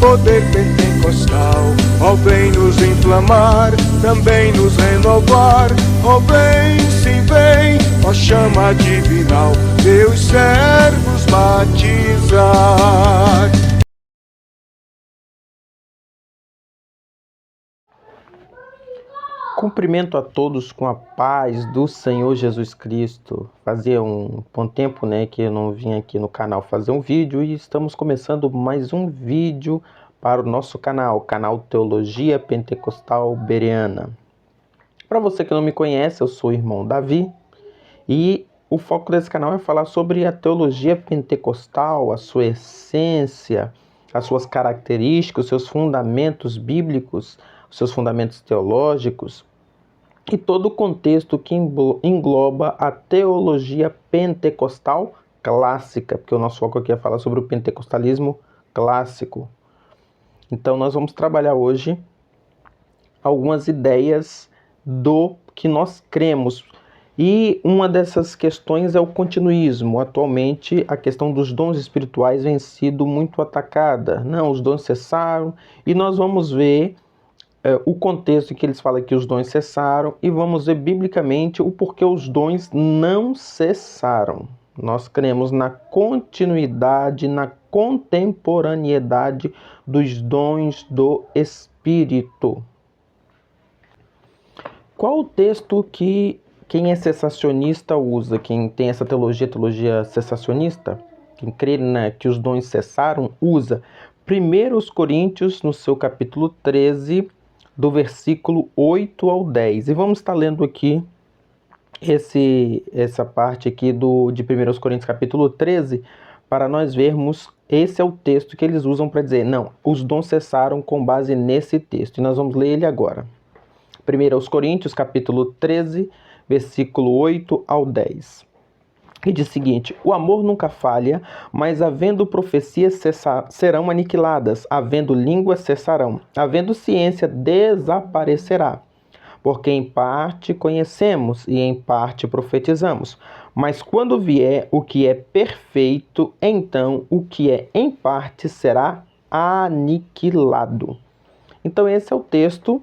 poder pentecostal, ó vem nos inflamar, também nos renovar, ó vem, sim vem, ó chama divinal, teus servos batizar. Cumprimento a todos com a paz do Senhor Jesus Cristo. Fazia um bom tempo, que eu não vim aqui no canal fazer um vídeo e estamos começando mais um vídeo para o nosso canal Teologia Pentecostal Bereana. Para você que não me conhece, eu sou o irmão Davi e o foco desse canal é falar sobre a teologia pentecostal, a sua essência, as suas características, os seus fundamentos bíblicos, os seus fundamentos teológicos e todo o contexto que engloba a teologia pentecostal clássica, porque o nosso foco aqui é falar sobre o pentecostalismo clássico. Então nós vamos trabalhar hoje algumas ideias do que nós cremos. E uma dessas questões é o continuismo. Atualmente, a questão dos dons espirituais vem sido muito atacada. Não, os dons cessaram. E nós vamos ver o contexto em que eles falam que os dons cessaram. E vamos ver biblicamente o porquê os dons não cessaram. Nós cremos na continuidade, na contemporaneidade dos dons do Espírito. Qual o texto que quem é cessacionista usa? Quem tem essa teologia cessacionista, quem crê que os dons cessaram, usa 1 Coríntios, no seu capítulo 13, do versículo 8 ao 10. E vamos estar lendo aqui essa parte aqui de 1 Coríntios, capítulo 13, para nós vermos, esse é o texto que eles usam para dizer, não, os dons cessaram com base nesse texto. E nós vamos ler ele agora. 1 Coríntios, capítulo 13, versículo 8 ao 10. E diz o seguinte: o amor nunca falha, mas havendo profecias serão aniquiladas, havendo línguas cessarão, havendo ciência desaparecerá. Porque em parte conhecemos e em parte profetizamos. Mas quando vier o que é perfeito, então o que é em parte será aniquilado. Então esse é o texto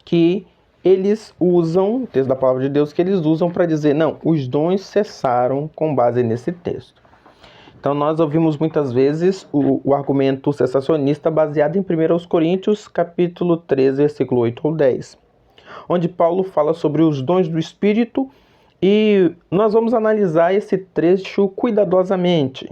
que eles usam, o texto da palavra de Deus, que eles usam para dizer, não, os dons cessaram com base nesse texto. Então nós ouvimos muitas vezes o argumento cessacionista baseado em 1 Coríntios, capítulo 13, versículo 8 ao 10, onde Paulo fala sobre os dons do Espírito e nós vamos analisar esse trecho cuidadosamente.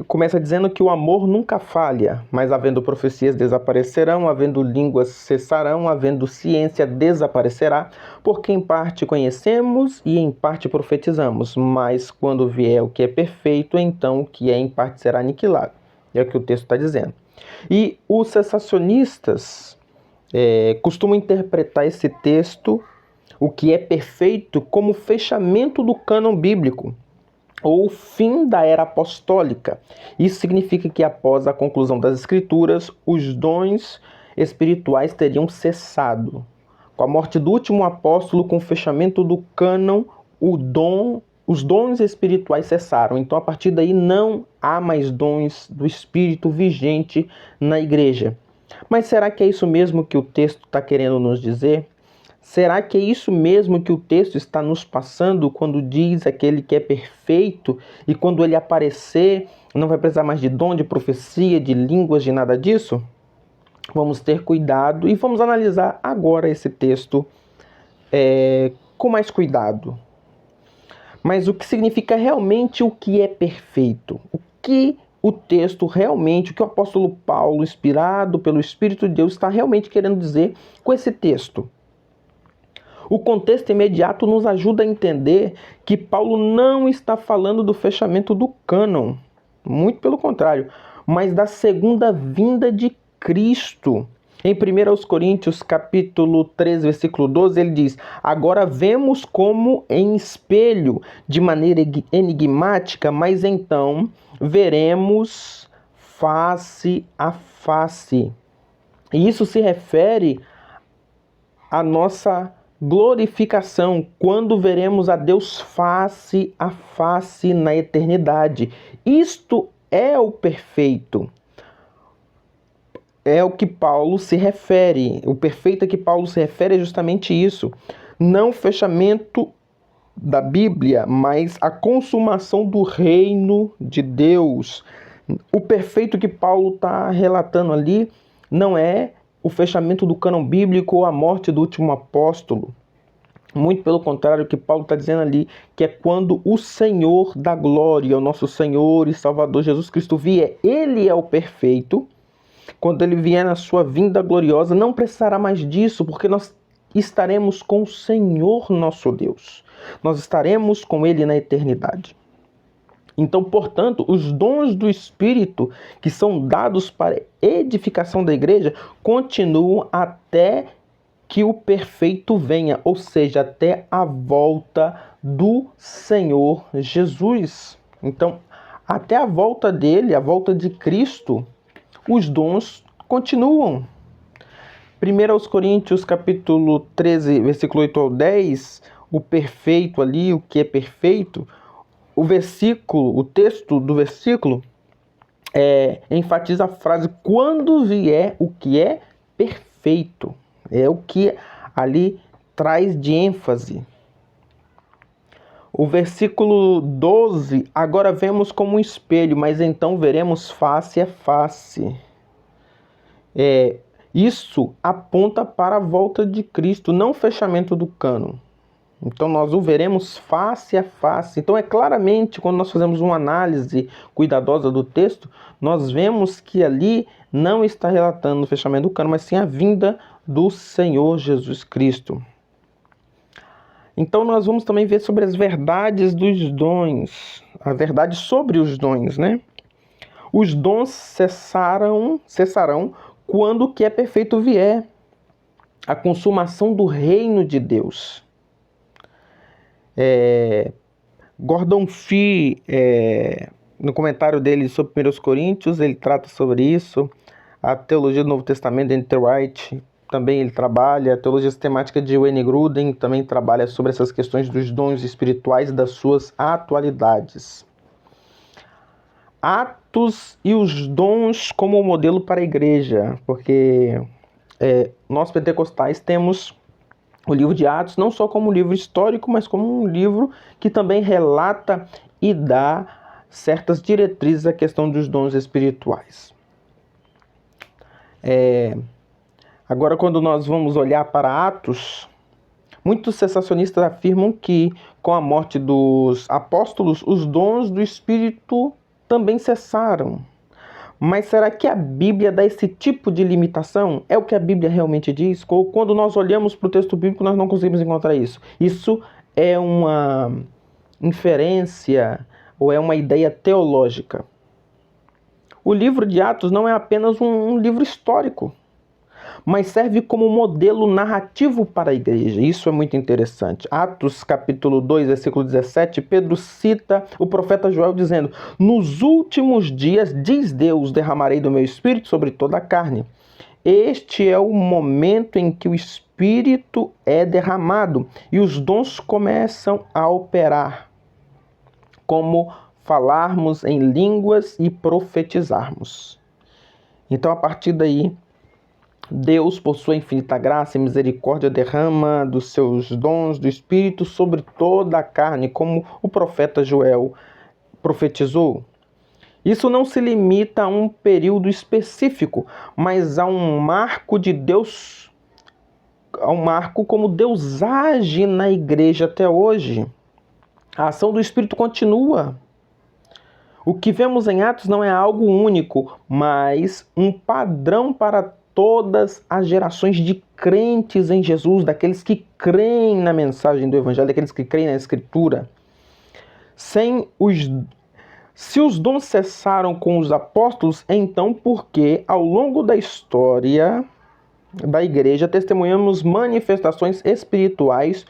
Começa dizendo que o amor nunca falha, mas havendo profecias desaparecerão, havendo línguas cessarão, havendo ciência desaparecerá, porque em parte conhecemos e em parte profetizamos, mas quando vier o que é perfeito, então o que é em parte será aniquilado. É o que o texto está dizendo. E os cessacionistas costumam interpretar esse texto, o que é perfeito, como fechamento do cânon bíblico, ou fim da era apostólica. Isso significa que após a conclusão das Escrituras, os dons espirituais teriam cessado. Com a morte do último apóstolo, com o fechamento do cânon, os dons espirituais cessaram. Então, a partir daí, não há mais dons do Espírito vigente na igreja. Mas será que é isso mesmo que o texto está querendo nos dizer? Será que é isso mesmo que o texto está nos passando quando diz aquele que é perfeito e quando ele aparecer não vai precisar mais de dom, de profecia, de línguas, de nada disso? Vamos ter cuidado e vamos analisar agora esse texto com mais cuidado. Mas o que significa realmente o que é perfeito? O que o texto realmente, o que o apóstolo Paulo, inspirado pelo Espírito de Deus, está realmente querendo dizer com esse texto? O contexto imediato nos ajuda a entender que Paulo não está falando do fechamento do cânon, muito pelo contrário, mas da segunda vinda de Cristo. Em 1 Coríntios, capítulo 13, versículo 12, ele diz: agora vemos como em espelho, de maneira enigmática, mas então veremos face a face. E isso se refere à nossa glorificação, quando veremos a Deus face a face na eternidade. Isto é o perfeito. É o que Paulo se refere. O perfeito a que Paulo se refere é justamente isso. Não o fechamento da Bíblia, mas a consumação do reino de Deus. O perfeito que Paulo está relatando ali não é o fechamento do cânon bíblico ou a morte do último apóstolo. Muito pelo contrário, o que Paulo está dizendo ali, que é quando o Senhor da glória, o nosso Senhor e Salvador Jesus Cristo vier, Ele é o perfeito. Quando Ele vier na sua vinda gloriosa, não precisará mais disso, porque nós estaremos com o Senhor nosso Deus. Nós estaremos com Ele na eternidade. Então, portanto, os dons do Espírito que são dados para edificação da igreja continuam até que o perfeito venha, ou seja, até a volta do Senhor Jesus. Então, até a volta dele, a volta de Cristo, os dons continuam. 1 Coríntios capítulo 13, versículo 8 ao 10, o perfeito ali, o que é perfeito, o texto do versículo enfatiza a frase quando vier o que é perfeito. É o que ali traz de ênfase. O versículo 12, agora vemos como um espelho, mas então veremos face a face. Isso aponta para a volta de Cristo, não o fechamento do cânon. Então nós o veremos face a face. Então claramente, quando nós fazemos uma análise cuidadosa do texto, nós vemos que ali não está relatando o fechamento do cânon, mas sim a vinda do Senhor Jesus Cristo. Então nós vamos também ver sobre as verdades dos dons, a verdade sobre os dons, né? Os dons cessarão quando o que é perfeito vier, a consumação do reino de Deus. Gordon Fee, no comentário dele sobre 1 Coríntios, ele trata sobre isso. A teologia do Novo Testamento, N.T. Wright, também ele trabalha. A teologia sistemática de Wayne Grudem também trabalha sobre essas questões dos dons espirituais e das suas atualidades. Atos e os dons como modelo para a igreja, porque nós pentecostais temos o livro de Atos não só como um livro histórico, mas como um livro que também relata e dá certas diretrizes à questão dos dons espirituais. Agora, quando nós vamos olhar para Atos, muitos sensacionistas afirmam que, com a morte dos apóstolos, os dons do Espírito também cessaram. Mas será que a Bíblia dá esse tipo de limitação? É o que a Bíblia realmente diz? Ou quando nós olhamos para o texto bíblico, nós não conseguimos encontrar isso? Isso é uma inferência ou é uma ideia teológica. O livro de Atos não é apenas um livro histórico, mas serve como modelo narrativo para a igreja. Isso é muito interessante. Atos capítulo 2, versículo 17, Pedro cita o profeta Joel dizendo: nos últimos dias, diz Deus, derramarei do meu espírito sobre toda a carne. Este é o momento em que o espírito é derramado e os dons começam a operar, como falarmos em línguas e profetizarmos. Então, a partir daí, Deus, por sua infinita graça e misericórdia, derrama dos seus dons do Espírito sobre toda a carne, como o profeta Joel profetizou. Isso não se limita a um período específico, mas a um marco de Deus, a um marco como Deus age na igreja até hoje. A ação do Espírito continua. O que vemos em Atos não é algo único, mas um padrão para todas as gerações de crentes em Jesus, daqueles que creem na mensagem do Evangelho, daqueles que creem na Escritura. Se os dons cessaram com os apóstolos, então porque ao longo da história da igreja testemunhamos manifestações espirituais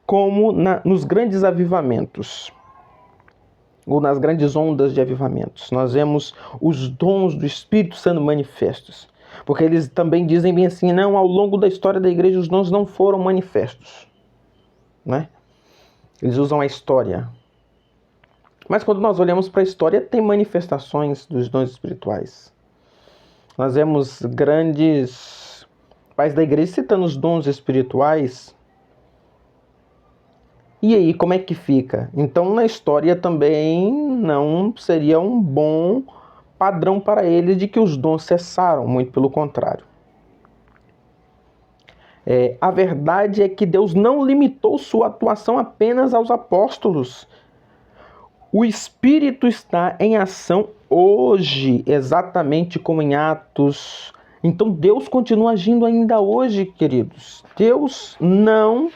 como nos grandes avivamentos, ou nas grandes ondas de avivamentos. Nós vemos os dons do Espírito sendo manifestos. Porque eles também dizem bem assim, não, ao longo da história da igreja os dons não foram manifestos, né? Eles usam a história. Mas quando nós olhamos para a história, tem manifestações dos dons espirituais. Nós vemos grandes pais da igreja citando os dons espirituais. E aí, como é que fica? Então, na história também não seria um bom padrão para eles de que os dons cessaram, muito pelo contrário. A verdade é que Deus não limitou sua atuação apenas aos apóstolos. O Espírito está em ação hoje, exatamente como em Atos. Então Deus continua agindo ainda hoje, queridos. Deus não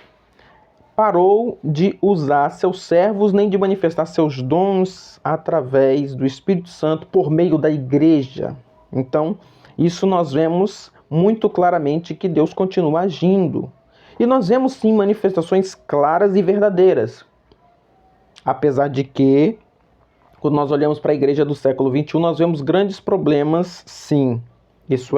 parou de usar seus servos, nem de manifestar seus dons através do Espírito Santo por meio da igreja. Então, isso nós vemos muito claramente que Deus continua agindo. E nós vemos sim manifestações claras e verdadeiras. Apesar de que, quando nós olhamos para a igreja do século XXI, nós vemos grandes problemas, sim. Isso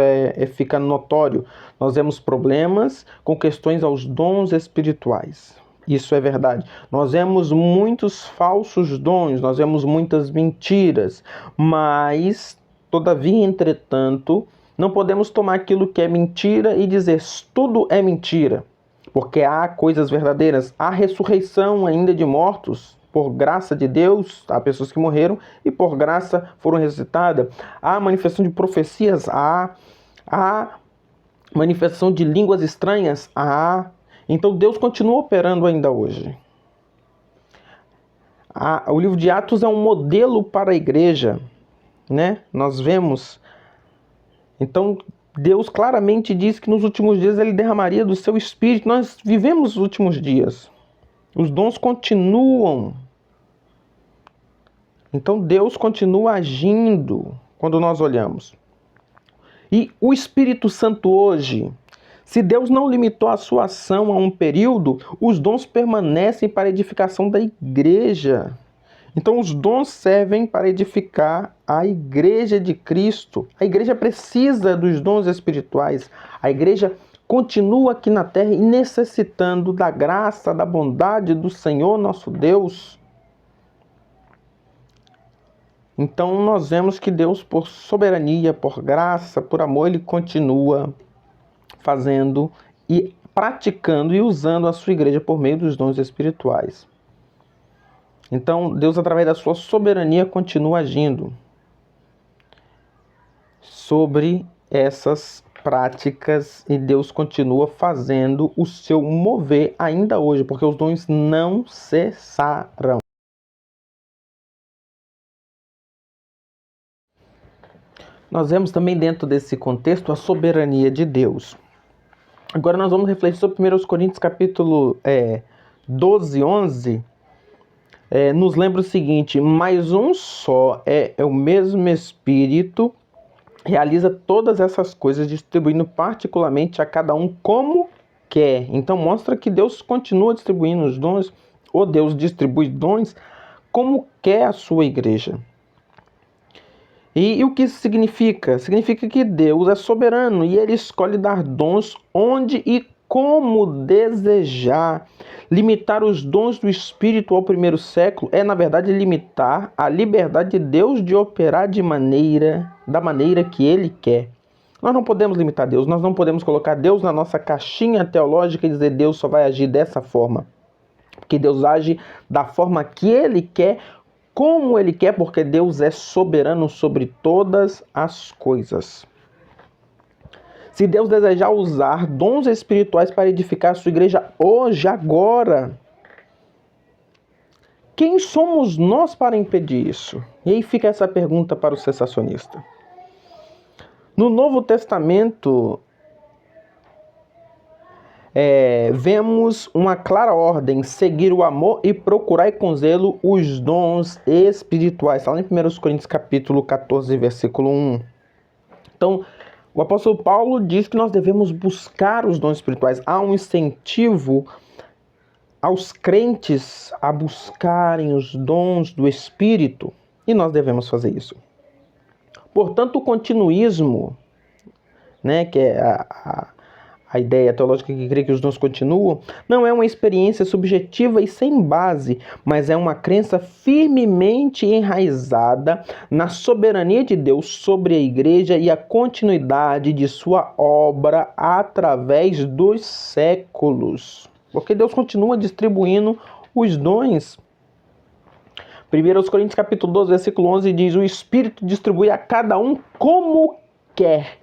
fica notório. Nós vemos problemas com questões aos dons espirituais. Isso é verdade. Nós vemos muitos falsos dons, nós vemos muitas mentiras, mas, todavia, entretanto, não podemos tomar aquilo que é mentira e dizer tudo é mentira, porque há coisas verdadeiras, há ressurreição ainda de mortos, por graça de Deus, há pessoas que morreram e por graça foram ressuscitadas, há manifestação de profecias, há manifestação de línguas estranhas, há. Então Deus continua operando ainda hoje. O livro de Atos é um modelo para a igreja, né? Nós vemos. Então Deus claramente diz que nos últimos dias Ele derramaria do seu Espírito. Nós vivemos os últimos dias. Os dons continuam. Então Deus continua agindo quando nós olhamos. E o Espírito Santo hoje, se Deus não limitou a sua ação a um período, os dons permanecem para a edificação da igreja. Então os dons servem para edificar a igreja de Cristo. A igreja precisa dos dons espirituais. A igreja continua aqui na terra e necessitando da graça, da bondade do Senhor nosso Deus. Então nós vemos que Deus, por soberania, por graça, por amor, Ele continua fazendo e praticando e usando a sua igreja por meio dos dons espirituais. Então Deus, através da sua soberania, continua agindo sobre essas práticas e Deus continua fazendo o seu mover ainda hoje, porque os dons não cessarão. Nós vemos também dentro desse contexto a soberania de Deus. Agora nós vamos refletir sobre 1 Coríntios capítulo 12, 11. Nos lembra o seguinte: mas um só é o mesmo Espírito, realiza todas essas coisas, distribuindo particularmente a cada um como quer. Então mostra que Deus continua distribuindo os dons, ou Deus distribui dons como quer a sua igreja. E o que isso significa? Significa que Deus é soberano e Ele escolhe dar dons onde e como desejar. Limitar os dons do Espírito ao primeiro século é, na verdade, limitar a liberdade de Deus de operar da maneira que Ele quer. Nós não podemos limitar Deus, nós não podemos colocar Deus na nossa caixinha teológica e dizer Deus só vai agir dessa forma. Porque Deus age da forma que Ele quer, como Ele quer, porque Deus é soberano sobre todas as coisas. Se Deus desejar usar dons espirituais para edificar a sua igreja hoje, agora, quem somos nós para impedir isso? E aí fica essa pergunta para o cessacionista. No Novo Testamento, vemos uma clara ordem: seguir o amor e procurar com zelo os dons espirituais. Está lá em 1 Coríntios capítulo 14, versículo 1. Então, o apóstolo Paulo diz que nós devemos buscar os dons espirituais. Há um incentivo aos crentes a buscarem os dons do Espírito e nós devemos fazer isso. Portanto, o continuismo, que é a ideia teológica que crê que os dons continuam, não é uma experiência subjetiva e sem base, mas é uma crença firmemente enraizada na soberania de Deus sobre a igreja e a continuidade de sua obra através dos séculos. Porque Deus continua distribuindo os dons. 1 Coríntios capítulo 12, versículo 11 diz: o Espírito distribui a cada um como quer.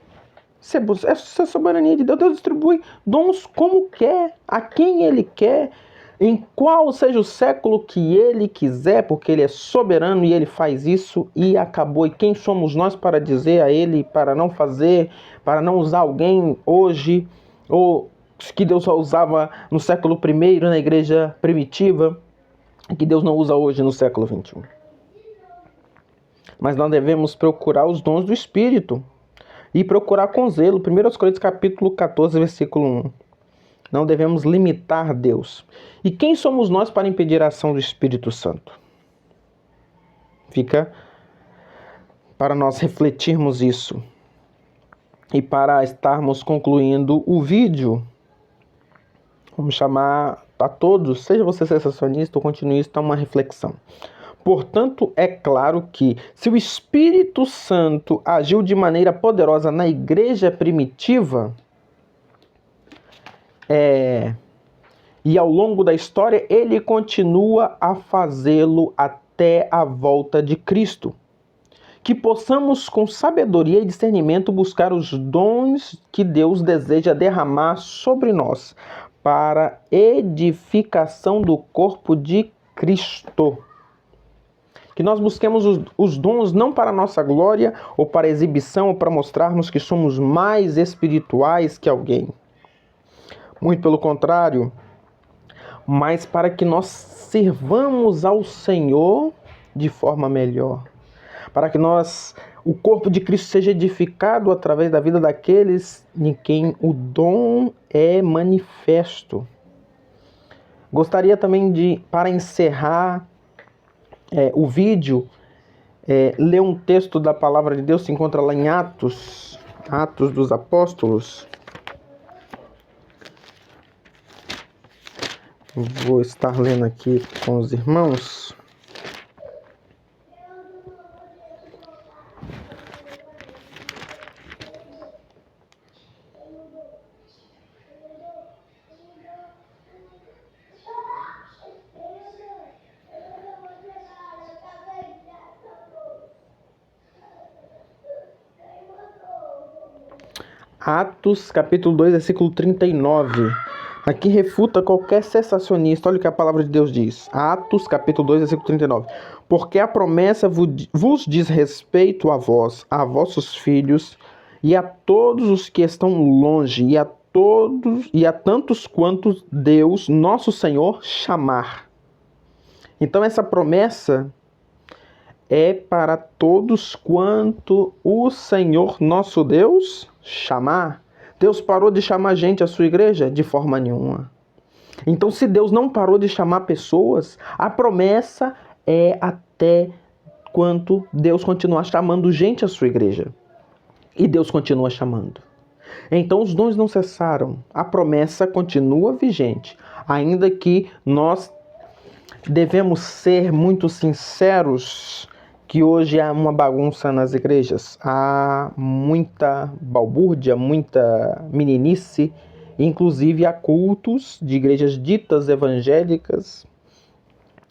Essa soberania de Deus. Deus distribui dons como quer, a quem Ele quer, em qual seja o século que Ele quiser, porque Ele é soberano e Ele faz isso e acabou. E quem somos nós para dizer a Ele para não fazer, para não usar alguém hoje, ou que Deus só usava no século I, na igreja primitiva, que Deus não usa hoje no século XXI. Mas nós devemos procurar os dons do Espírito. E procurar com zelo. 1 Coríntios capítulo 14, versículo 1. Não devemos limitar Deus. E quem somos nós para impedir a ação do Espírito Santo? Fica para nós refletirmos isso. E para estarmos concluindo o vídeo, vamos chamar a todos, seja você sensacionista ou continuista, a uma reflexão. Portanto, é claro que, se o Espírito Santo agiu de maneira poderosa na igreja primitiva, e ao longo da história, ele continua a fazê-lo até a volta de Cristo. Que possamos, com sabedoria e discernimento, buscar os dons que Deus deseja derramar sobre nós, para edificação do corpo de Cristo. Que nós busquemos os dons não para a nossa glória, ou para exibição, ou para mostrarmos que somos mais espirituais que alguém. Muito pelo contrário, mas para que nós sirvamos ao Senhor de forma melhor. Para que o corpo de Cristo seja edificado através da vida daqueles em quem o dom é manifesto. Gostaria também de, para encerrar o vídeo, ler um texto da palavra de Deus, se encontra lá em Atos dos Apóstolos. Vou estar lendo aqui com os irmãos. Atos, capítulo 2, versículo 39. Aqui refuta qualquer cessacionista. Olha o que a palavra de Deus diz. Atos, capítulo 2, versículo 39. Porque a promessa vos diz respeito a vós, a vossos filhos, e a todos os que estão longe, e a tantos quantos Deus, nosso Senhor, chamar. Então essa promessa é para todos quanto o Senhor, nosso Deus, chamar. Deus parou de chamar a gente à sua igreja? De forma nenhuma. Então, se Deus não parou de chamar pessoas, a promessa é até quanto Deus continuar chamando gente à sua igreja. E Deus continua chamando. Então, os dons não cessaram. A promessa continua vigente. Ainda que nós devemos ser muito sinceros, que hoje há uma bagunça nas igrejas, há muita balbúrdia, muita meninice, inclusive há cultos de igrejas ditas evangélicas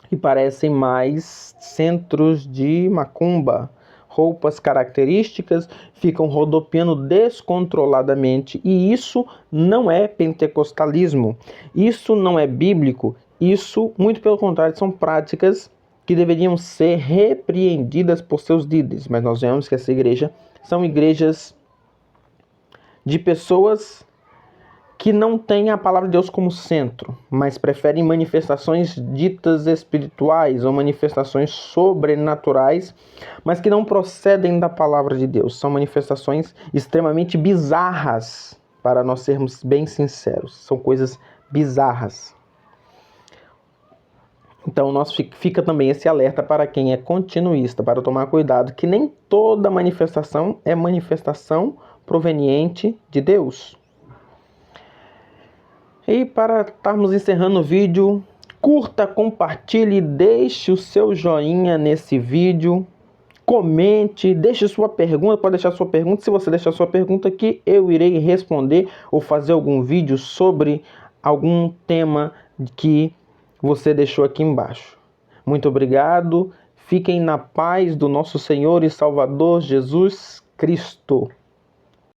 que parecem mais centros de macumba, roupas características, ficam rodopiando descontroladamente, e isso não é pentecostalismo, isso não é bíblico, isso, muito pelo contrário, são práticas que deveriam ser repreendidas por seus líderes. Mas nós vemos que essa igreja são igrejas de pessoas que não têm a palavra de Deus como centro, mas preferem manifestações ditas espirituais ou manifestações sobrenaturais, mas que não procedem da palavra de Deus. São manifestações extremamente bizarras, para nós sermos bem sinceros. São coisas bizarras. Então, fica também esse alerta para quem é continuista, para tomar cuidado, que nem toda manifestação é manifestação proveniente de Deus. E para estarmos encerrando o vídeo, curta, compartilhe, deixe o seu joinha nesse vídeo, comente, deixe sua pergunta, pode deixar sua pergunta. Se você deixar sua pergunta aqui, eu irei responder ou fazer algum vídeo sobre algum tema que você deixou aqui embaixo. Muito obrigado, fiquem na paz do nosso Senhor e Salvador Jesus Cristo.